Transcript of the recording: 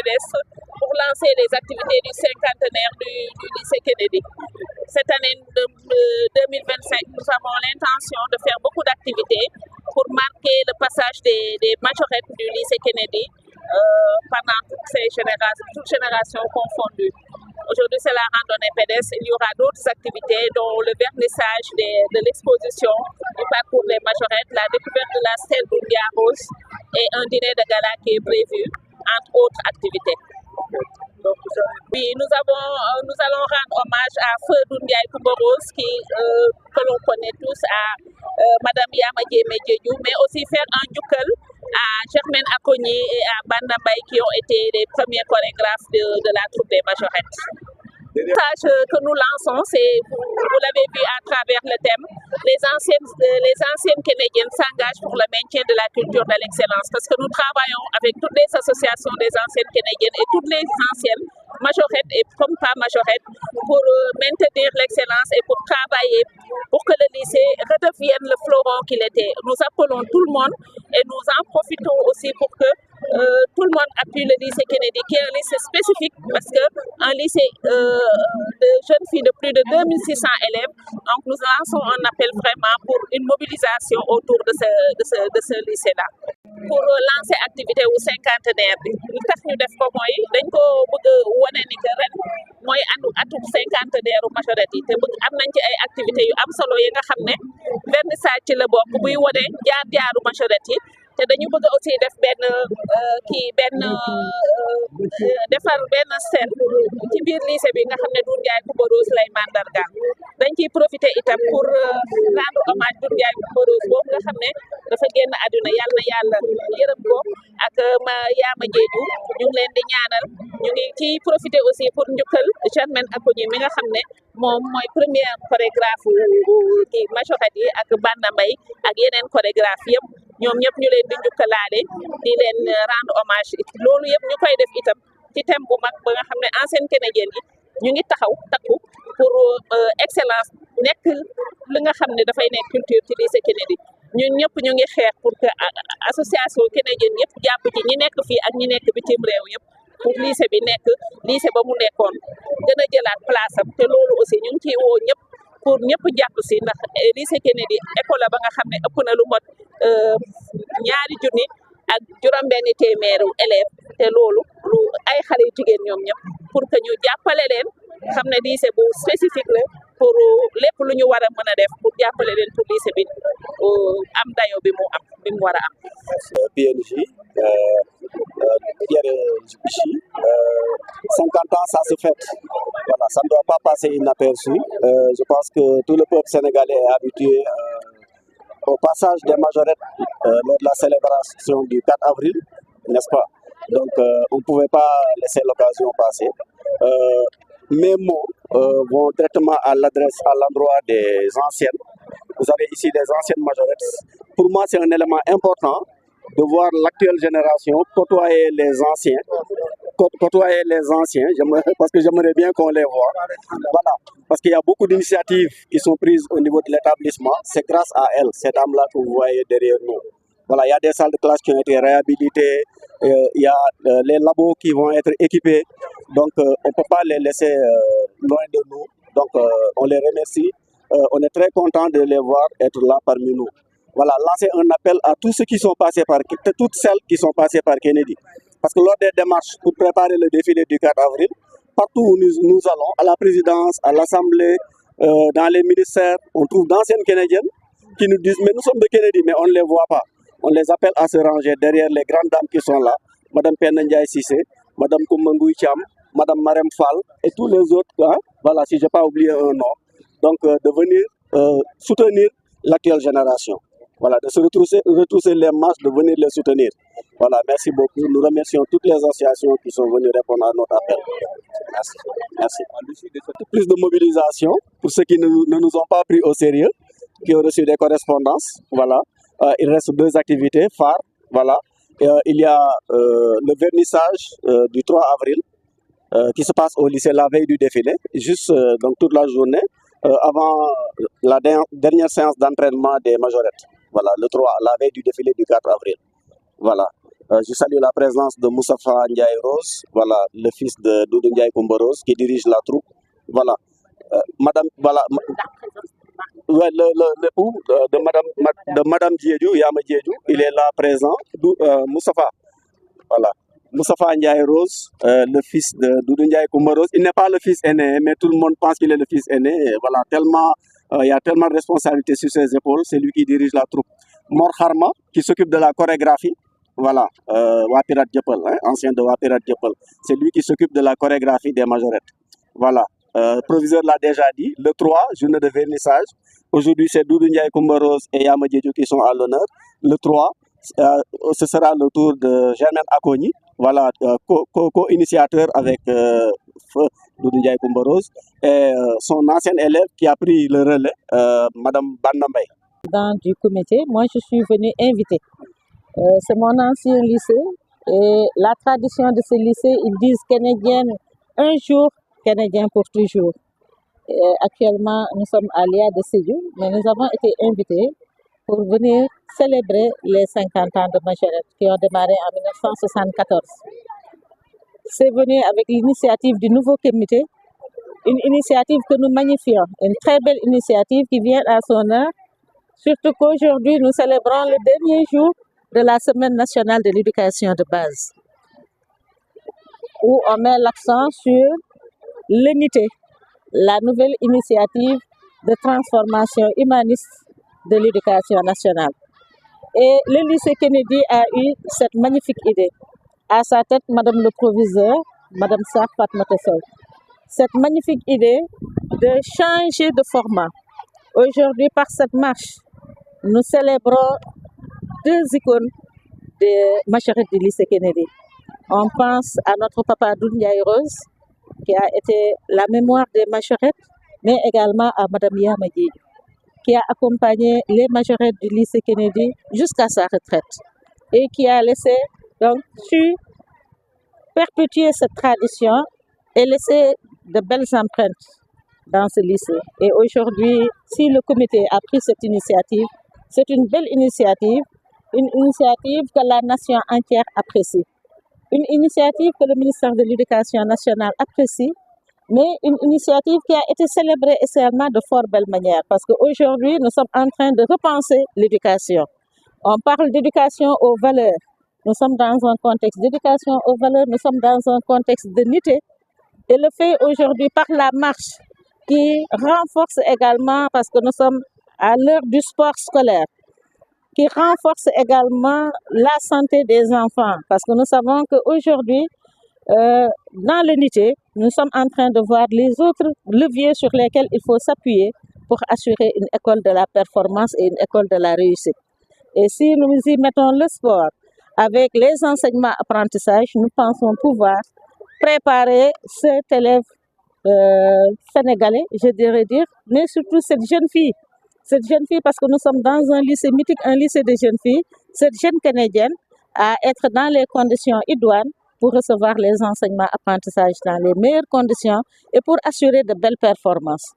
PDS pour lancer les activités du cinquantenaire du lycée Kennedy. Cette année 2025, nous avons l'intention de faire beaucoup d'activités pour marquer le passage des majorettes du lycée Kennedy pendant toutes générations confondues. Aujourd'hui, c'est la randonnée pédestre. Il y aura d'autres activités, dont le vernissage de l'exposition du parcours des majorettes, la découverte de la stèle Doumbia Rose et un dîner de gala qui est prévu, entre autres activités. Oui, nous allons rendre hommage à Feu Doumbia Rose, que l'on connaît tous, à Madame Yama Djemedjedjou, mais aussi faire un djoukal à Germaine Akogny et à Banda Mbaye qui ont été les premiers chorégraphes de la troupe des majorettes. Le message que nous lançons, c'est, vous l'avez vu à travers le thème, les anciennes Kennediennes s'engagent pour le maintien de la culture de l'excellence, parce que nous travaillons avec toutes les associations des anciennes Kennediennes et toutes les anciennes majorettes et comme pas majorettes pour maintenir l'excellence et pour travailler pour que le lycée redevienne le fleuron qu'il était. Nous appelons tout le monde et nous en profitons aussi pour que tout le monde appuie le lycée Kennedy, qui est un lycée spécifique parce qu'un lycée de jeunes filles de plus de 2600 élèves. Donc nous lançons un appel vraiment pour une mobilisation autour de ce lycée-là. Pour lancer activité au cinquantenaire bi li tax ñu def ko mooy dañ ko bëgg wane ni que ren mooy atum cinquantenaire majorette yi te bëgg am nañ ci ay activités yu am solo yi nga xam ne vernissage ci la bokk buy wane jaar-jaaru majorette yi te dañu bëgg aussi def defar benn scène ci biir lycée bi nga xam ne Doudou Ndiaye Coumba Rose lay mandargaal dañ ciy profiter itam pour rendre hommage Doudou Ndiaye Coumba Rose boobu nga xam ne dafa génn àdduna yàlla na yàlla yërëm ko ak Yama Djemedjedjou ñu ngi leen di ñaanal ñu ngi ciy profiter aussi pour njukkal Germaine Akogny mi nga xam ne moom mooy première chorégraphe kii majorette yi ak Banda Mbaye ak yeneen chorégraphe yëpp ñoom ñëpp ñu leen di njukkalaale di leen rendre hommage loolu yëpp ñu koy def itam ci thème bu mag ba nga xam ne ancienne Kennedienne yi ñu ngi takku pour excellence nekk li nga xam ne dafay nekk culture ci lycée Kennedy ñun ñëpp ñu ngi xeex pour que association Kennedienne yëpp jàpp ci ñi nekk fii ak ñi nekk bitim réew yëpp pour lycée bi nekk lycée ba mu nekkoon gën a jëlaat place am te loolu aussi ñu ngi ciy woo ñëpp pour ñëpp jàpp si ndax lycée Kennedy école ba nga xam ne ëpp na lu mot 2 junni ak juróom-benni téeméeru élèves te loolu lu ay xale yu jigéen ñoom ñëpp pour que ñu jàppale leen xam ne lycée bu spécifique la pour lépp lu ñu war a mën a def pour jàppale leen pour lycée bi am dayo bi mu war a am. PNJ Pierre Djibichi 50 ans ça se fête, voilà, ça ne doit pas passer inaperçu. Je pense que tout le peuple sénégalais est habitué au passage des majorettes lors de la célébration du 4 avril, n'est-ce pas? Donc on ne pouvait pas laisser l'occasion passer. Mes mots vont directement à l'endroit des anciennes. Vous avez ici des anciennes majorettes. Pour moi, c'est un élément important de voir l'actuelle génération côtoyer les anciens. Parce que j'aimerais bien qu'on les voit. Voilà, parce qu'il y a beaucoup d'initiatives qui sont prises au niveau de l'établissement. C'est grâce à elles, ces dames-là que vous voyez derrière nous. Voilà, il y a des salles de classe qui ont été réhabilitées, il y a les labos qui vont être équipés. Donc, on ne peut pas les laisser loin de nous. Donc, on les remercie. On est très content de les voir être là parmi nous. Voilà, lancer un appel à tous ceux qui sont passés toutes celles qui sont passées par Kennedy. Parce que lors des démarches pour préparer le défilé du 4 avril, partout où nous allons, à la présidence, à l'Assemblée, dans les ministères, on trouve d'anciennes Kennediennes qui nous disent « mais nous sommes de Kennedy, mais on ne les voit pas ». On les appelle à se ranger derrière les grandes dames qui sont là, Madame Penda Ndiaye Cissé, Madame Coumba Ngouye Thiam, Madame Marème Fall et tous les autres, hein, voilà, si je n'ai pas oublié un nom. Donc, de venir soutenir l'actuelle génération. Voilà, de se retrousser les manches, de venir les soutenir. Voilà, merci beaucoup. Nous remercions toutes les associations qui sont venues répondre à notre appel. Merci. Merci. Plus de mobilisation pour ceux qui ne nous ont pas pris au sérieux, qui ont reçu des correspondances. Voilà. Il reste 2 activités phares. Voilà. Il y a le vernissage du 3 avril qui se passe au lycée la veille du défilé, juste donc toute la journée, avant la dernière séance d'entraînement des majorettes. Voilà, le 3, la veille du défilé du 4 avril. Voilà. Je salue la présence de Moustapha Ndiaye Rose, voilà, le fils de Doudou Ndiaye Coumba Rose, qui dirige la troupe. Voilà, Madame, voilà, ouais, l'époux de Madame Diédiou, Yama Diédiou, il est là présent. Moustapha, voilà. Moustapha Ndiaye Rose, le fils de Doudou Ndiaye Coumba Rose. Il n'est pas le fils aîné, mais tout le monde pense qu'il est le fils aîné. Et voilà, tellement, il y a tellement de responsabilités sur ses épaules. C'est lui qui dirige la troupe. Mor Kharma, qui s'occupe de la chorégraphie. Voilà, Wapirat Djepel, hein, ancien de Wapirat Djepel. C'est lui qui s'occupe de la chorégraphie des majorettes. Voilà, le proviseur l'a déjà dit. Le 3, journée de vernissage. Aujourd'hui, c'est Doudou Ndiaye Coumba Rose et Yama Diédiou qui sont à l'honneur. Le 3, ce sera le tour de Germaine Akoni, voilà, co-initiateur avec Doudou Ndiaye Coumba Rose et son ancienne élève qui a pris le relais, Madame Bandambay. Dans du comité, moi je suis venue inviter. C'est mon ancien lycée et la tradition de ce lycée, ils disent canadienne un jour, canadien pour toujours. Et actuellement, nous sommes à l'IA de Sédhiou, mais nous avons été invités pour venir célébrer les 50 ans de Majorette qui ont démarré en 1974. C'est venu avec l'initiative du nouveau comité, une initiative que nous magnifions, une très belle initiative qui vient à son heure, surtout qu'aujourd'hui nous célébrons le dernier jour de la Semaine nationale de l'éducation de base, où on met l'accent sur l'unité, la nouvelle initiative de transformation humaniste de l'éducation nationale. Et le lycée Kennedy a eu cette magnifique idée. À sa tête, Madame le proviseur, Madame Sarr Fatmata Sow. Cette magnifique idée de changer de format. Aujourd'hui, par cette marche, nous célébrons deux icônes des majorettes du lycée Kennedy. On pense à notre papa Doudou Ndiaye Rose, qui a été la mémoire des majorettes, mais également à Madame Yama Diédiou, qui a accompagné les majorettes du lycée Kennedy jusqu'à sa retraite et qui a laissé donc su perpétuer cette tradition et laisser de belles empreintes dans ce lycée. Et aujourd'hui, si le comité a pris cette initiative, c'est une belle initiative, une initiative que la nation entière apprécie, une initiative que le ministère de l'Éducation nationale apprécie, mais une initiative qui a été célébrée également de fort belle manière, parce qu'aujourd'hui, nous sommes en train de repenser l'éducation. On parle d'éducation aux valeurs. Nous sommes dans un contexte d'éducation aux valeurs, nous sommes dans un contexte d'unité. Et le fait aujourd'hui par la marche qui renforce également, parce que nous sommes à l'heure du sport scolaire, qui renforce également la santé des enfants, parce que nous savons qu'aujourd'hui, dans l'unité, nous sommes en train de voir les autres leviers sur lesquels il faut s'appuyer pour assurer une école de la performance et une école de la réussite. Et si nous y mettons le sport avec les enseignements apprentissages, nous pensons pouvoir préparer cet élève sénégalais, je dirais dire, mais surtout cette jeune fille, parce que nous sommes dans un lycée mythique, un lycée de jeunes filles, cette jeune Canadienne à être dans les conditions idoines pour recevoir les enseignements apprentissages dans les meilleures conditions et pour assurer de belles performances.